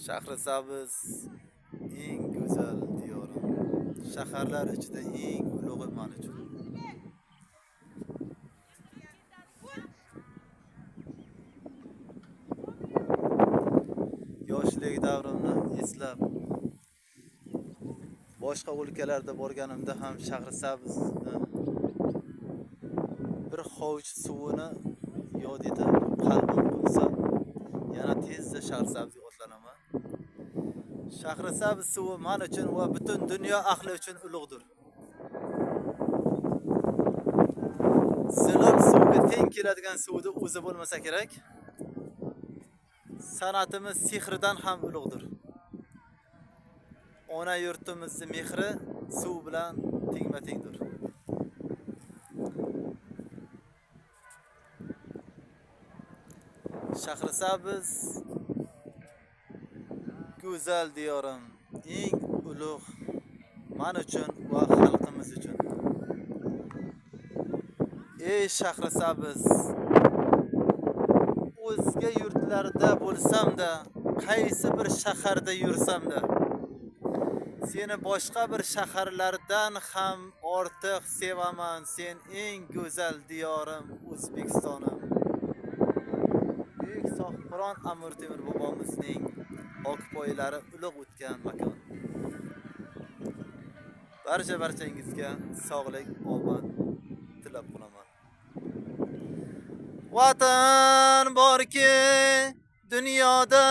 Shahrisabz eng go'zal diyorim. Shaharlar ichida eng ulug'i men uchun. Yoshlik davrimni eslab, boshqa o'lkalarda borganimda ham Shahrisabzni bir hovuch suvini yod etib, qalbim bo'lsa, yana tezda Shahrisabzga otlanaman. Shahrisabz suvi men uchun va butun dunyo ahli uchun ulug'dir. Zilim suvga teng keladigan suvni o'zi bo'lmasa kerak. San'atimiz sehridan ham ulug'dir. Ona yurtimizning mehri suv bilan tengma-tengdir. Shahrisabz go'zal diyorim, eng ulug' men uchun va xalqimiz uchun. Ey Shahrisabz, o'zga yurtlarda bo'lsam-da, qaysi bir shaharda yursamda, seni boshqa bir shaharlardan ham ortiq sevaman. Sen eng go'zal diyorim, O'zbekistonim. Buyuk Sohibqiron Amir Temur bobomizning okpoylari ulug' o'tgan makon. Barchangizga sog'lik, omad tilab qolaman. Vatan borki dunyoda,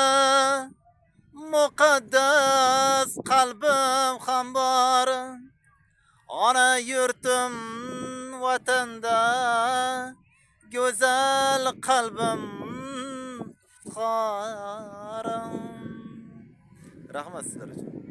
muqaddas qalbim ham bor. Ona yurtim vatanda, go'zal qalbim iftiqorim. Rahmat sizlar uchun.